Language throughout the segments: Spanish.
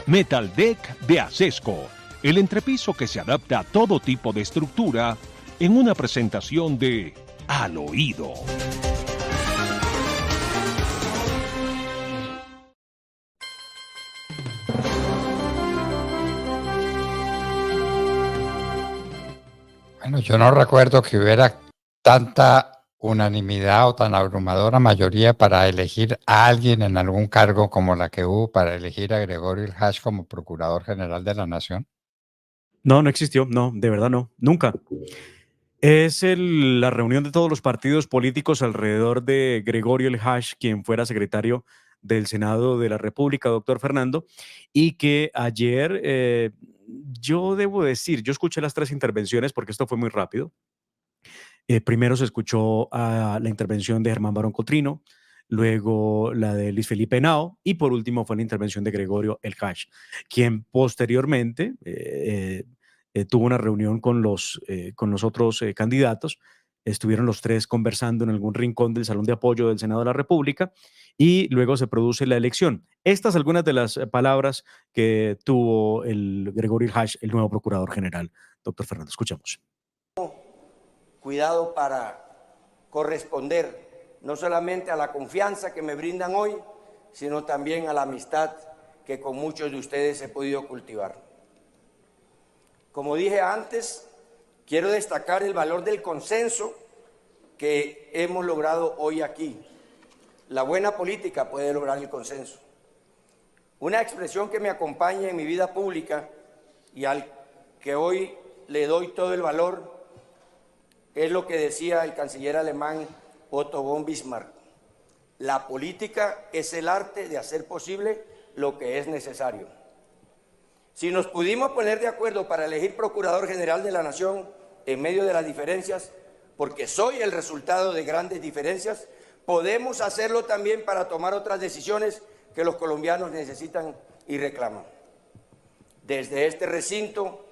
Metal Deck de Acesco, el entrepiso que se adapta a todo tipo de estructura en una presentación de Al Oído. Bueno, yo no recuerdo que hubiera tanta unanimidad o tan abrumadora mayoría para elegir a alguien en algún cargo como la que hubo para elegir a Gregorio El Hash como Procurador General de la Nación. No, no existió, no, de verdad no, nunca. Es la reunión de todos los partidos políticos alrededor de Gregorio El Hash, quien fuera secretario del Senado de la República, doctor Fernando, y que ayer, yo debo decir, yo escuché las 3 intervenciones porque esto fue muy rápido. Primero se escuchó la intervención de Germán Barón Cotrino, luego la de Luis Felipe Henao y por último fue la intervención de Gregorio El Hash, quien posteriormente tuvo una reunión con los otros candidatos. Estuvieron los 3 conversando en algún rincón del Salón de Apoyo del Senado de la República y luego se produce la elección. Estas algunas de las palabras que tuvo el Gregorio El Hash, el nuevo Procurador General. Doctor Fernando, escuchamos. Cuidado para corresponder no solamente a la confianza que me brindan hoy, sino también a la amistad que con muchos de ustedes he podido cultivar. Como dije antes, quiero destacar el valor del consenso que hemos logrado hoy aquí. La buena política puede lograr el consenso. Una expresión que me acompaña en mi vida pública y al que hoy le doy todo el valor es lo que decía el canciller alemán Otto von Bismarck: la política es el arte de hacer posible lo que es necesario. Si nos pudimos poner de acuerdo para elegir Procurador General de la Nación en medio de las diferencias, porque soy el resultado de grandes diferencias, podemos hacerlo también para tomar otras decisiones que los colombianos necesitan y reclaman. Desde este recinto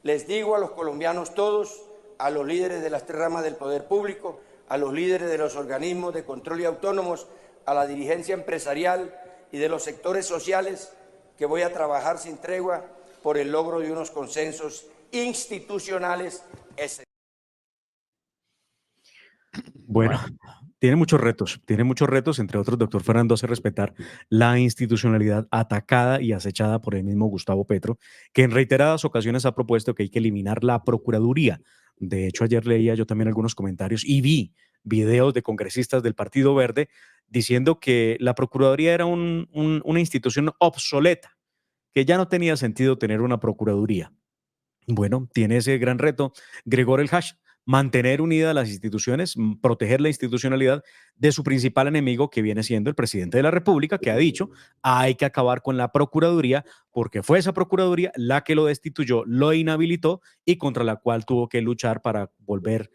les digo a los colombianos todos, a los líderes de las 3 ramas del poder público, a los líderes de los organismos de control y autónomos, a la dirigencia empresarial y de los sectores sociales, que voy a trabajar sin tregua por el logro de unos consensos institucionales esenciales. Bueno, tiene muchos retos, entre otros, doctor Fernando, hace respetar la institucionalidad atacada y acechada por el mismo Gustavo Petro, que en reiteradas ocasiones ha propuesto que hay que eliminar la Procuraduría. De hecho, ayer leía yo también algunos comentarios y vi videos de congresistas del Partido Verde diciendo que la Procuraduría era una institución obsoleta, que ya no tenía sentido tener una Procuraduría. Bueno, tiene ese gran reto Gregorio El Hash: mantener unidas las instituciones, proteger la institucionalidad de su principal enemigo, que viene siendo el presidente de la República, que ha dicho hay que acabar con la Procuraduría porque fue esa Procuraduría la que lo destituyó, lo inhabilitó y contra la cual tuvo que luchar para volver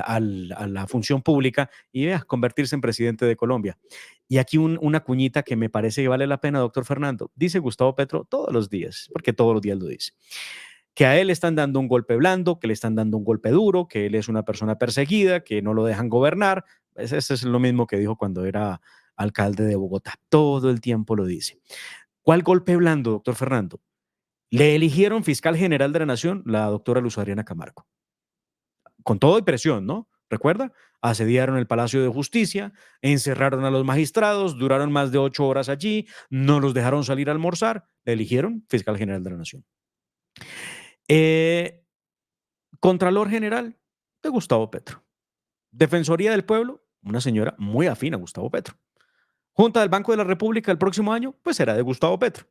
a la función pública y convertirse en presidente de Colombia. Y aquí una cuñita que me parece que vale la pena, doctor Fernando. Dice Gustavo Petro todos los días, porque todos los días lo dice, que a él le están dando un golpe blando, que le están dando un golpe duro, que él es una persona perseguida, que no lo dejan gobernar. Ese es lo mismo que dijo cuando era alcalde de Bogotá. Todo el tiempo lo dice. ¿Cuál golpe blando, doctor Fernando? Le eligieron fiscal general de la Nación la doctora Luz Adriana Camargo. Con todo y presión, ¿no? ¿Recuerda? Asediaron el Palacio de Justicia, encerraron a los magistrados, duraron más de 8 horas allí, no los dejaron salir a almorzar, le eligieron fiscal general de la Nación. Contralor General de Gustavo Petro. Defensoría del Pueblo, una señora muy afín a Gustavo Petro. Junta del Banco de la República el próximo año, pues será de Gustavo Petro.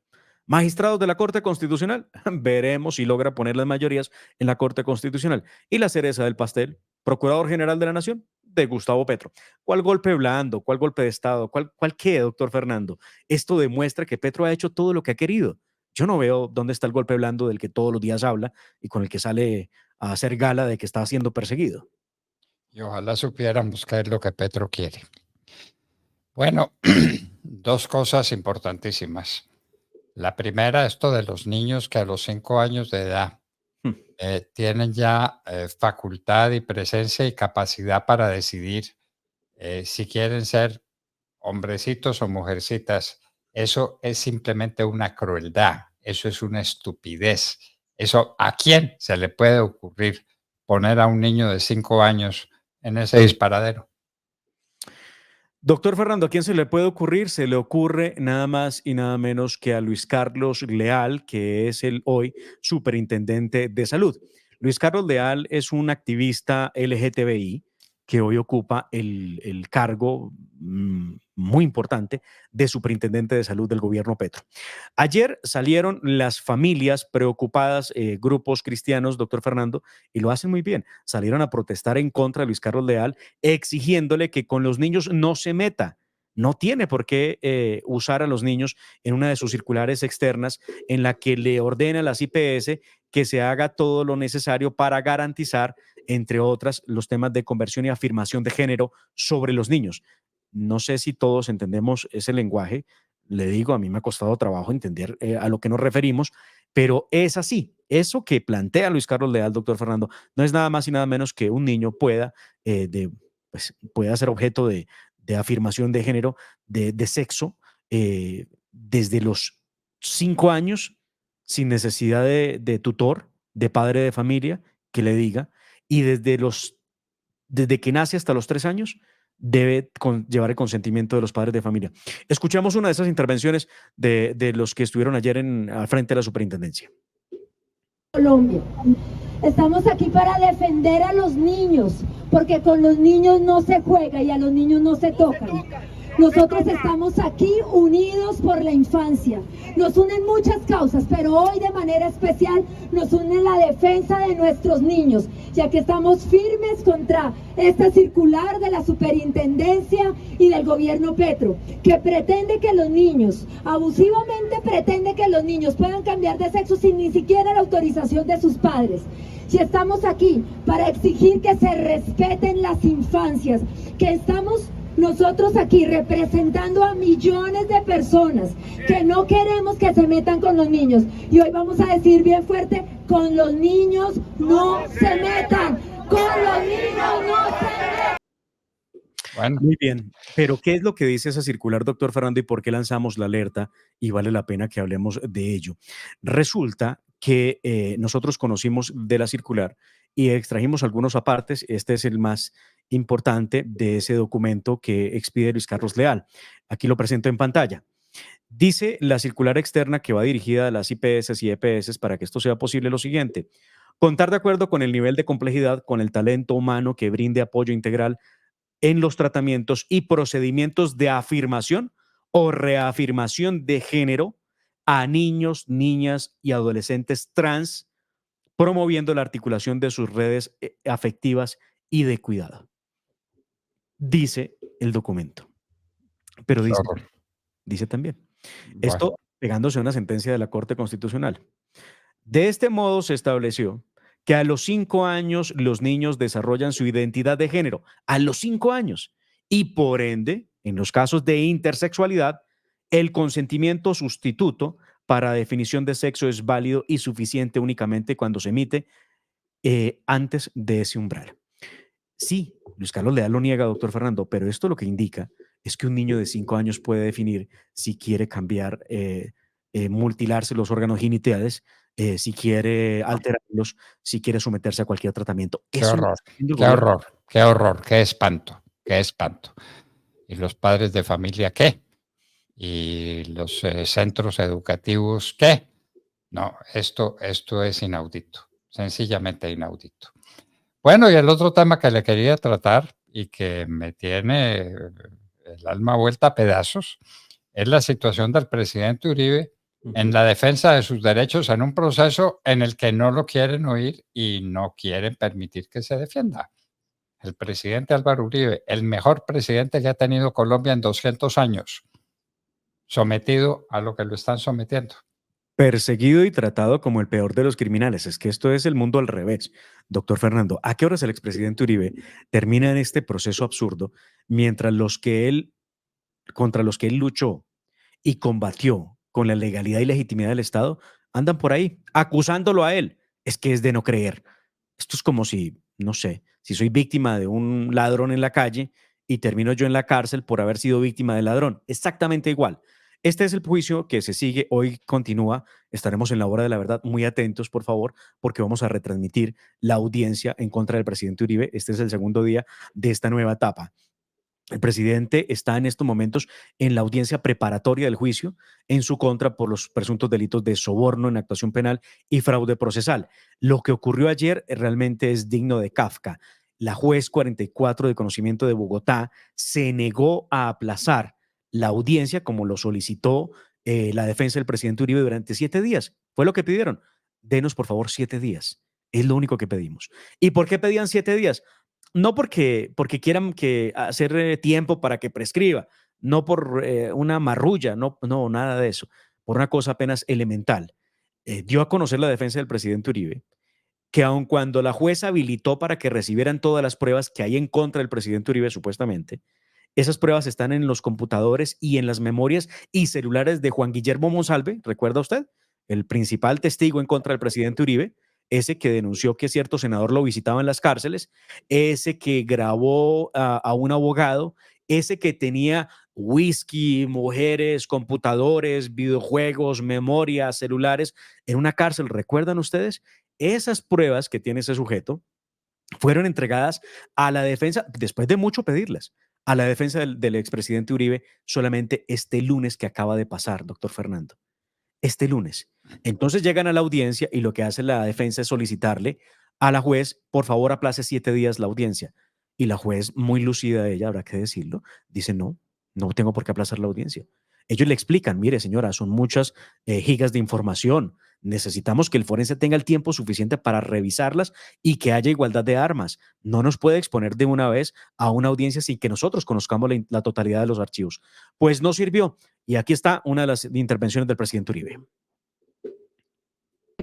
Magistrados de la Corte Constitucional, veremos si logra poner las mayorías en la Corte Constitucional. Y la cereza del pastel, Procurador General de la Nación, de Gustavo Petro. ¿Cuál golpe blando? ¿Cuál golpe de Estado? ¿Cuál qué, doctor Fernando? Esto demuestra que Petro ha hecho todo lo que ha querido. Yo no veo dónde está el golpe blando del que todos los días habla y con el que sale a hacer gala de que está siendo perseguido. Y ojalá supiéramos qué es lo que Petro quiere. Bueno, 2 cosas importantísimas. La primera, esto de los niños que a los 5 años de edad tienen ya facultad y presencia y capacidad para decidir si quieren ser hombrecitos o mujercitas Eso es simplemente una crueldad, eso es una estupidez. Eso, ¿a quién se le puede ocurrir poner a un niño de 5 años en ese disparadero? Doctor Fernando, ¿a quién se le puede ocurrir? Se le ocurre nada más y nada menos que a Luis Carlos Leal, que es el hoy superintendente de salud. Luis Carlos Leal es un activista LGTBI que hoy ocupa el cargo muy importante de superintendente de salud del gobierno Petro. Ayer salieron las familias preocupadas, grupos cristianos, doctor Fernando, y lo hacen muy bien. Salieron a protestar en contra de Luis Carlos Leal, exigiéndole que con los niños no se meta. No tiene por qué usar a los niños en una de sus circulares externas en la que le ordena a las IPS que se haga todo lo necesario para garantizar, entre otras, los temas de conversión y afirmación de género sobre los niños. No sé si todos entendemos ese lenguaje. Le digo, a mí me ha costado trabajo entender a lo que nos referimos, pero es así. Eso que plantea Luis Carlos Leal, doctor Fernando, no es nada más y nada menos que un niño pueda ser objeto de afirmación de género, de sexo, desde los 5 años, sin necesidad de tutor, de padre de familia que le diga, y desde que nace hasta los 3 años, debe llevar el consentimiento de los padres de familia. Escuchamos una de esas intervenciones de los que estuvieron ayer al frente de la superintendencia. Colombia. Estamos aquí para defender a los niños, porque con los niños no se juega y a los niños no se tocan. Nosotros estamos aquí unidos por la infancia. Nos unen muchas causas, pero hoy de manera especial nos une la defensa de nuestros niños, ya que estamos firmes contra esta circular de la superintendencia y del gobierno Petro, que pretende que los niños, abusivamente pretende que los niños puedan cambiar de sexo sin ni siquiera la autorización de sus padres. Y estamos aquí para exigir que se respeten las infancias, que estamos nosotros aquí representando a millones de personas que no queremos que se metan con los niños. Y hoy vamos a decir bien fuerte, con los niños no se metan, con los niños no se metan. Bueno. Muy bien, pero ¿qué es lo que dice esa circular, doctor Fernando, y por qué lanzamos la alerta? Y vale la pena que hablemos de ello. Resulta que nosotros conocimos de la circular y extrajimos algunos apartes. Este es el más importante de ese documento que expide Luis Carlos Leal. Aquí lo presento en pantalla. Dice la circular externa que va dirigida a las IPS y EPS para que esto sea posible lo siguiente: contar de acuerdo con el nivel de complejidad, con el talento humano que brinde apoyo integral en los tratamientos y procedimientos de afirmación o reafirmación de género a niños, niñas y adolescentes trans, promoviendo la articulación de sus redes afectivas y de cuidado. Dice el documento. Pero dice también, esto pegándose a una sentencia de la Corte Constitucional. De este modo se estableció que a los 5 años los niños desarrollan su identidad de género, a los 5 años, y por ende, en los casos de intersexualidad, el consentimiento sustituto para definición de sexo es válido y suficiente únicamente cuando se emite antes de ese umbral. Sí, Luis Carlos Leal lo niega, doctor Fernando, pero esto lo que indica es que un niño de 5 años puede definir si quiere cambiar, mutilarse los órganos genitales, si quiere alterarlos, si quiere someterse a cualquier tratamiento. Qué horror, qué horror, qué horror, qué espanto, qué espanto. ¿Y los padres de familia qué? ¿Y los centros educativos qué? No, esto es inaudito, sencillamente inaudito. Bueno, y el otro tema que le quería tratar y que me tiene el alma vuelta a pedazos es la situación del presidente Uribe en la defensa de sus derechos en un proceso en el que no lo quieren oír y no quieren permitir que se defienda. El presidente Álvaro Uribe, el mejor presidente que ha tenido Colombia en 200 años, sometido a lo que lo están sometiendo. Perseguido y tratado como el peor de los criminales. Es que esto es el mundo al revés. Doctor Fernando, ¿a qué horas el expresidente Uribe termina en este proceso absurdo mientras contra los que él luchó y combatió con la legalidad y legitimidad del Estado andan por ahí acusándolo a él? Es que es de no creer. Esto es como si, no sé, si soy víctima de un ladrón en la calle y termino yo en la cárcel por haber sido víctima del ladrón. Exactamente igual. Este es el juicio que se sigue, hoy continúa, estaremos en la hora de la verdad, muy atentos, por favor, porque vamos a retransmitir la audiencia en contra del presidente Uribe. Este es el segundo día de esta nueva etapa. El presidente está en estos momentos en la audiencia preparatoria del juicio en su contra por los presuntos delitos de soborno en actuación penal y fraude procesal. Lo que ocurrió ayer realmente es digno de Kafka. La juez 44 de conocimiento de Bogotá se negó a aplazar la audiencia como lo solicitó la defensa del presidente Uribe durante 7 días. Fue lo que pidieron. Denos, por favor, 7 días. Es lo único que pedimos. ¿Y por qué pedían 7 días? No porque quieran hacer tiempo para que prescriba, no por una marrulla, no, nada de eso, por una cosa apenas elemental. Dio a conocer la defensa del presidente Uribe que aun cuando la jueza habilitó para que recibieran todas las pruebas que hay en contra del presidente Uribe, supuestamente, esas pruebas están en los computadores y en las memorias y celulares de Juan Guillermo Monsalve, ¿recuerda usted? El principal testigo en contra del presidente Uribe, ese que denunció que cierto senador lo visitaba en las cárceles, ese que grabó a un abogado, ese que tenía whisky, mujeres, computadores, videojuegos, memorias, celulares en una cárcel, ¿recuerdan ustedes? Esas pruebas que tiene ese sujeto fueron entregadas a la defensa, después de mucho pedirlas, a la defensa del expresidente Uribe solamente este lunes que acaba de pasar, doctor Fernando. Este lunes. Entonces llegan a la audiencia y lo que hace la defensa es solicitarle a la juez, por favor, aplace 7 días la audiencia. Y la juez, muy lucida ella, habrá que decirlo, dice, no tengo por qué aplazar la audiencia. Ellos le explican, mire señora, son muchas gigas de información. Necesitamos que el forense tenga el tiempo suficiente para revisarlas y que haya igualdad de armas. No nos puede exponer de una vez a una audiencia sin que nosotros conozcamos la totalidad de los archivos. Pues no sirvió. Y aquí está una de las intervenciones del presidente Uribe.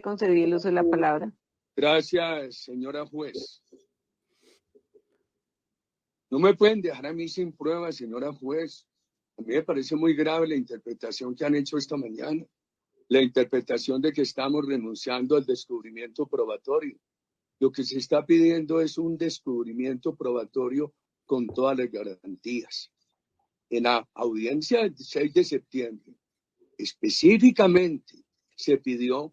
Concedí el uso de la palabra. Gracias, señora juez. No me pueden dejar a mí sin pruebas, señora juez. A mí me parece muy grave la interpretación que han hecho esta mañana. La interpretación de que estamos renunciando al descubrimiento probatorio. Lo que se está pidiendo es un descubrimiento probatorio con todas las garantías. En la audiencia del 6 de septiembre, específicamente se pidió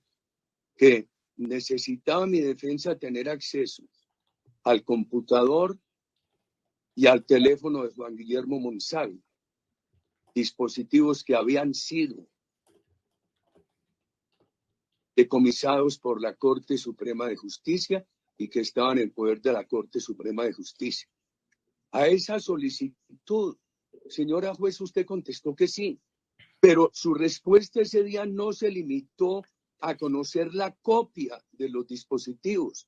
que necesitaba mi defensa tener acceso al computador y al teléfono de Juan Guillermo Monsalve, dispositivos que habían sido decomisados por la Corte Suprema de Justicia y que estaban en poder de la Corte Suprema de Justicia. A esa solicitud, señora juez, usted contestó que sí, pero su respuesta ese día no se limitó a conocer la copia de los dispositivos,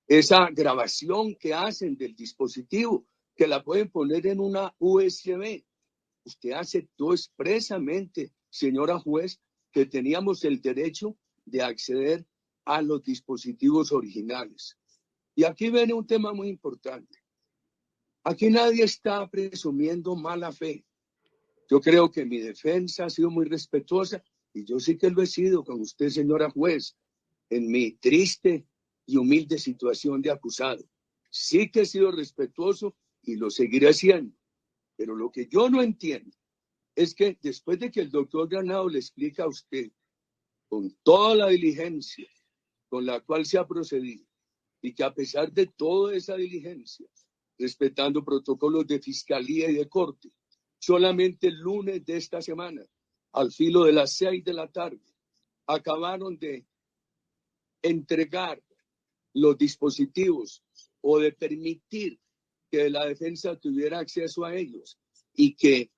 esa grabación que hacen del dispositivo, que la pueden poner en una USB. Usted aceptó expresamente, señora juez, que teníamos el derecho de acceder a los dispositivos originales. Y aquí viene un tema muy importante. Aquí nadie está presumiendo mala fe. Yo creo que mi defensa ha sido muy respetuosa y yo sí que lo he sido con usted, señora juez, en mi triste y humilde situación de acusado. Sí que he sido respetuoso y lo seguiré siendo. Pero lo que yo no entiendo es que después de que el doctor Granado le explica a usted con toda la diligencia con la cual se ha procedido y que a pesar de toda esa diligencia, respetando protocolos de fiscalía y de corte, solamente el lunes de esta semana, al filo de las 6 de la tarde, acabaron de entregar los dispositivos o de permitir que la defensa tuviera acceso a ellos y que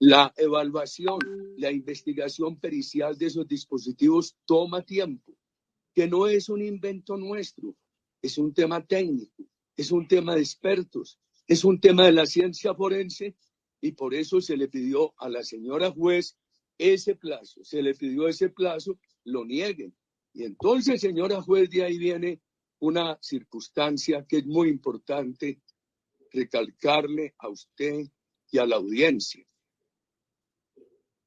la evaluación, la investigación pericial de esos dispositivos toma tiempo, que no es un invento nuestro, es un tema técnico, es un tema de expertos, es un tema de la ciencia forense y por eso se le pidió a la señora juez ese plazo, lo nieguen. Y entonces, señora juez, de ahí viene una circunstancia que es muy importante recalcarle a usted y a la audiencia.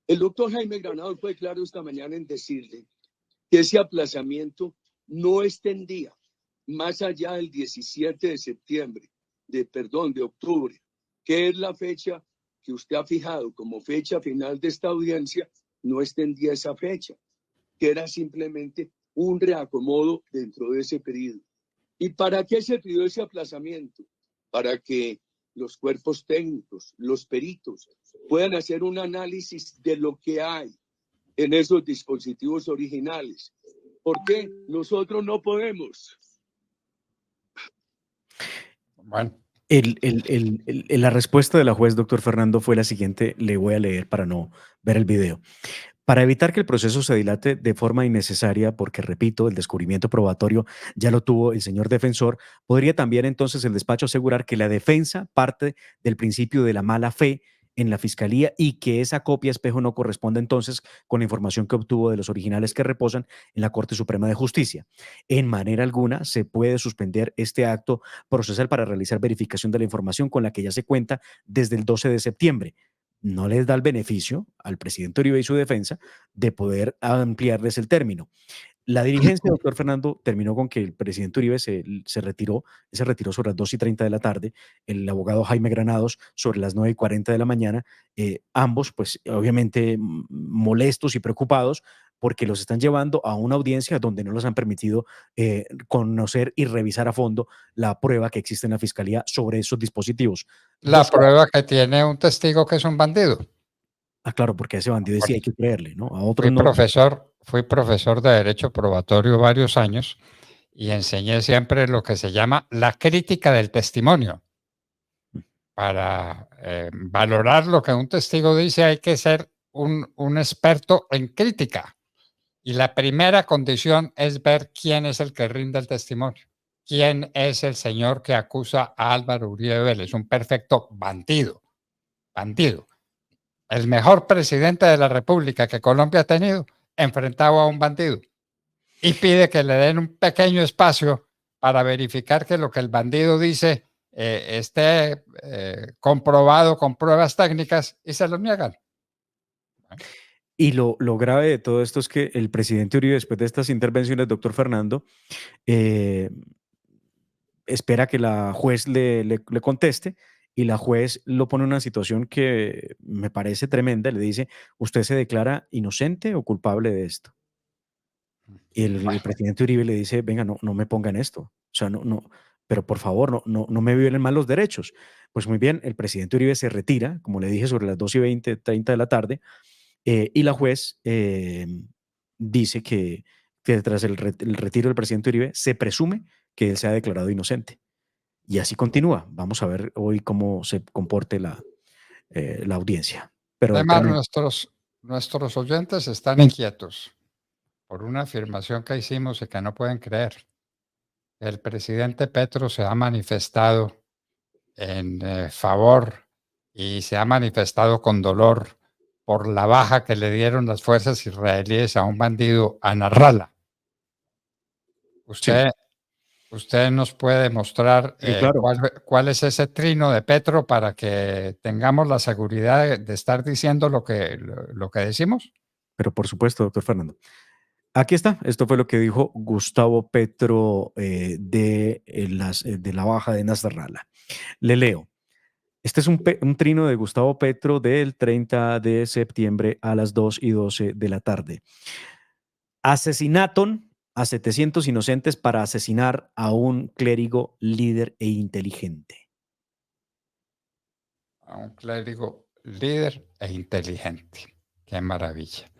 El doctor Jaime Granados fue claro esta mañana en decirle que ese aplazamiento no extendía más allá del 17 de octubre, que es la fecha que usted ha fijado como fecha final de esta audiencia no extendía esa fecha, que era simplemente un reacomodo dentro de ese periodo. ¿Y para qué se pidió ese aplazamiento? Para que los cuerpos técnicos, los peritos, puedan hacer un análisis de lo que hay en esos dispositivos originales. ¿Por qué? Nosotros no podemos. Bueno, La respuesta de la juez, doctor Fernando, fue la siguiente. Le voy a leer para no ver el video. Para evitar que el proceso se dilate de forma innecesaria, porque repito, el descubrimiento probatorio ya lo tuvo el señor defensor, podría también entonces el despacho asegurar que la defensa parte del principio de la mala fe en la fiscalía y que esa copia espejo no corresponde entonces con la información que obtuvo de los originales que reposan en la Corte Suprema de Justicia. En manera alguna se puede suspender este acto procesal para realizar verificación de la información con la que ya se cuenta desde el 12 de septiembre. No les da el beneficio al presidente Uribe y su defensa de poder ampliarles el término. La dirigencia, doctor Fernando, terminó con que el presidente Uribe se retiró sobre las 2:30 de la tarde, el abogado Jaime Granados sobre las 9:40 de la mañana, ambos pues obviamente molestos y preocupados porque los están llevando a una audiencia donde no les han permitido conocer y revisar a fondo la prueba que existe en la fiscalía sobre esos dispositivos. la prueba que tiene un testigo que es un bandido. Ah, claro, porque a ese bandido sí hay que creerle, ¿no? A otros no. Fui profesor de Derecho Probatorio varios años y enseñé siempre lo que se llama la crítica del testimonio. Para valorar lo que un testigo dice hay que ser un experto en crítica. Y la primera condición es ver quién es el que rinde el testimonio. ¿Quién es el señor que acusa a Álvaro Uribe Vélez? Un perfecto bandido. Bandido. El mejor presidente de la República que Colombia ha tenido, enfrentado a un bandido. Y pide que le den un pequeño espacio para verificar que lo que el bandido dice esté comprobado con pruebas técnicas y se lo niegan. Y lo grave de todo esto es que el presidente Uribe, después de estas intervenciones, doctor Fernando, espera que la juez le conteste y la juez lo pone en una situación que me parece tremenda. Le dice, ¿usted se declara inocente o culpable de esto? Y el presidente Uribe le dice, venga, no me pongan esto. O sea, pero por favor, no me violen mal los derechos. Pues muy bien, el presidente Uribe se retira, como le dije, sobre las 2:20, 30 de la tarde, y la juez dice que tras el retiro del presidente Uribe se presume que él se ha declarado inocente. Y así continúa. Vamos a ver hoy cómo se comporte la audiencia. Pero además, nuestros oyentes están inquietos por una afirmación que hicimos y que no pueden creer. El presidente Petro se ha manifestado en favor y se ha manifestado con dolor por la baja que le dieron las fuerzas israelíes a un bandido, a Nasrallah. Usted nos puede mostrar claro. cuál es ese trino de Petro para que tengamos la seguridad de estar diciendo lo que decimos. Pero por supuesto, doctor Fernando. Aquí está. Esto fue lo que dijo Gustavo Petro de la baja de Nasrallah. Le leo. Este es un trino de Gustavo Petro del 30 de septiembre a las 2:12 de la tarde. Asesinaron a 700 inocentes para asesinar a un clérigo líder e inteligente. A un clérigo líder e inteligente. Qué maravilla.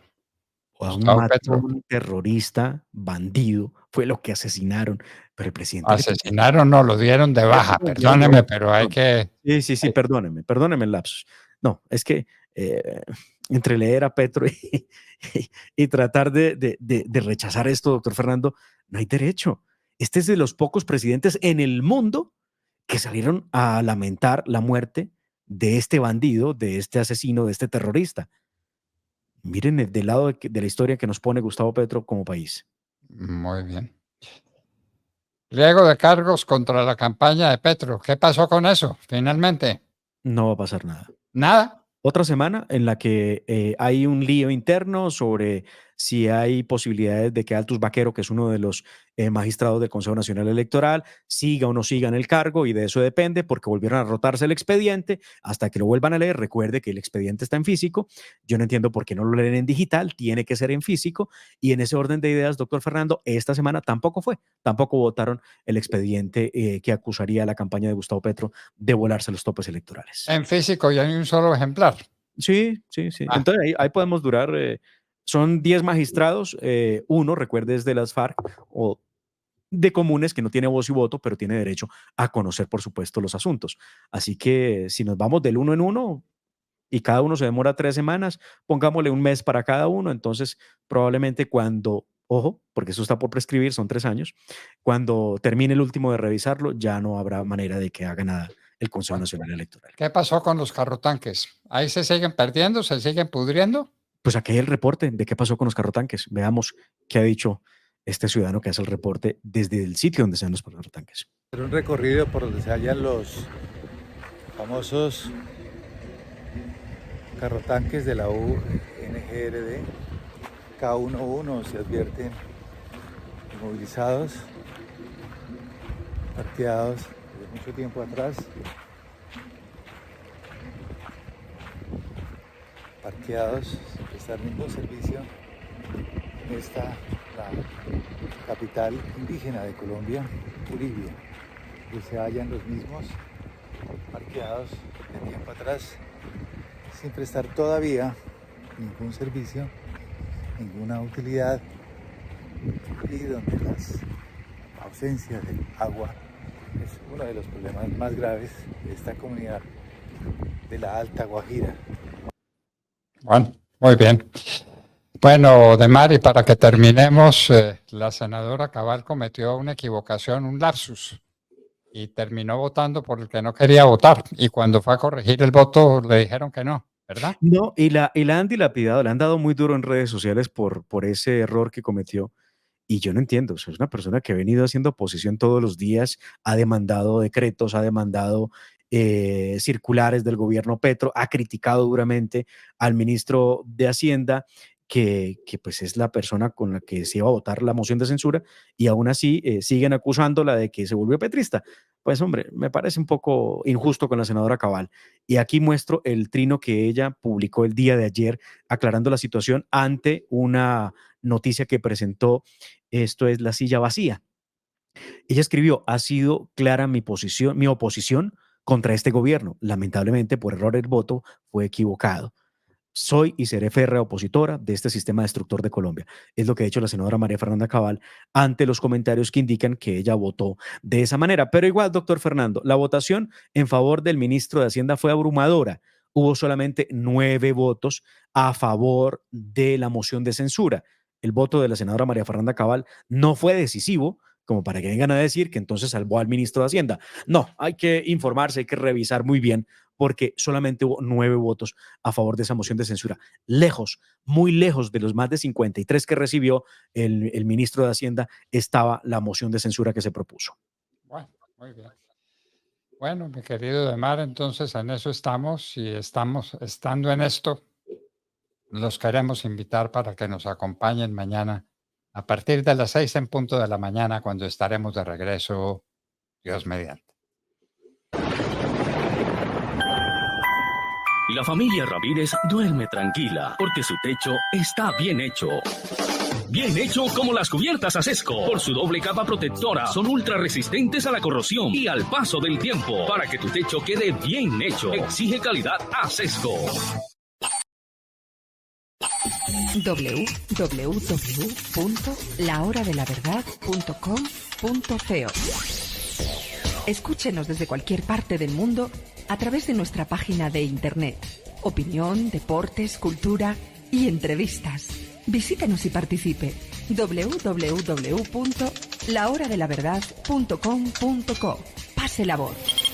A un terrorista, bandido, fue lo que asesinaron. Pero el presidente... Asesinaron, no, lo dieron de baja. Perdóneme, pero hay que... Sí, perdóneme el lapsus. No, es que entre leer a Petro y tratar de rechazar esto, doctor Fernando, no hay derecho. Este es de los pocos presidentes en el mundo que salieron a lamentar la muerte de este bandido, de este asesino, de este terrorista. Miren del lado de la historia que nos pone Gustavo Petro como país. Muy bien. Pliego de cargos contra la campaña de Petro. ¿Qué pasó con eso, finalmente? No va a pasar nada. ¿Nada? Otra semana en la que hay un lío interno sobre si hay posibilidades de que Altus Baquero, que es uno de los magistrados del Consejo Nacional Electoral, siga o no siga en el cargo, y de eso depende, porque volvieron a rotarse el expediente. Hasta que lo vuelvan a leer, recuerde que el expediente está en físico. Yo no entiendo por qué no lo leen en digital, tiene que ser en físico, y en ese orden de ideas, doctor Fernando, esta semana tampoco votaron el expediente que acusaría a la campaña de Gustavo Petro de volarse los topes electorales. En físico y hay un solo ejemplar. Sí. Entonces ahí podemos durar. Son 10 magistrados, uno, recuerde, es de las FARC o de comunes, que no tiene voz y voto, pero tiene derecho a conocer, por supuesto, los asuntos. Así que si nos vamos del uno en uno y cada uno se demora 3 semanas, pongámosle un mes para cada uno. Entonces, probablemente cuando, ojo, porque eso está por prescribir, son 3 años, cuando termine el último de revisarlo, ya no habrá manera de que haga nada el Consejo Nacional Electoral. ¿Qué pasó con los carrotanques? ¿Ahí se siguen perdiendo? ¿Se siguen pudriendo? Pues aquí hay el reporte de qué pasó con los carrotanques. Veamos qué ha dicho este ciudadano que hace el reporte desde el sitio donde se dan los carrotanques. Un recorrido por donde se hallan los famosos carrotanques de la UNGRD. K11 se advierten inmovilizados, parqueados desde mucho tiempo atrás. Parqueados sin prestar ningún servicio en esta, la capital indígena de Colombia, Uribia, que se hallan los mismos parqueados de tiempo atrás sin prestar todavía ningún servicio, ninguna utilidad, y donde la ausencia de agua es uno de los problemas más graves de esta comunidad de la Alta Guajira. Bueno, muy bien. Bueno, Demari, para que terminemos, la senadora Cabal cometió una equivocación, un lapsus, y terminó votando por el que no quería votar. Y cuando fue a corregir el voto, le dijeron que no, ¿verdad? No, y la han dilapidado, le han dado muy duro en redes sociales por ese error que cometió. Y yo no entiendo, es una persona que ha venido haciendo oposición todos los días, ha demandado decretos, ha demandado circulares del gobierno Petro, ha criticado duramente al ministro de Hacienda, que pues es la persona con la que se iba a votar la moción de censura, y aún así siguen acusándola de que se volvió petrista. Pues hombre, me parece un poco injusto con la senadora Cabal. Y aquí muestro el trino que ella publicó el día de ayer, aclarando la situación ante una noticia que presentó. Esto es La Silla Vacía. Ella escribió: ha sido clara mi oposición contra este gobierno. Lamentablemente, por error, el voto fue equivocado. Soy y seré férrea opositora de este sistema destructor de Colombia. Es lo que ha dicho la senadora María Fernanda Cabal ante los comentarios que indican que ella votó de esa manera. Pero igual, doctor Fernando, la votación en favor del ministro de Hacienda fue abrumadora. Hubo solamente 9 votos a favor de la moción de censura. El voto de la senadora María Fernanda Cabal no fue decisivo, como para que vengan a decir que entonces salvó al ministro de Hacienda. No, hay que informarse, hay que revisar muy bien, porque solamente hubo 9 votos a favor de esa moción de censura. Lejos, muy lejos de los más de 53 que recibió el ministro de Hacienda estaba la moción de censura que se propuso. Bueno, muy bien. Bueno, mi querido Demar, entonces en eso estamos, y estando en esto, los queremos invitar para que nos acompañen mañana a partir de las 6 en punto de la mañana, cuando estaremos de regreso, Dios mediante. La familia Ramírez duerme tranquila porque su techo está bien hecho. Bien hecho como las cubiertas Acesco. Por su doble capa protectora, son ultra resistentes a la corrosión y al paso del tiempo. Para que tu techo quede bien hecho, exige calidad Acesco. www.lahoradelaverdad.com.co. Escúchenos desde cualquier parte del mundo a través de nuestra página de internet. Opinión, deportes, cultura y entrevistas. Visítenos y participe. www.lahoradelaverdad.com.co. Pase la voz.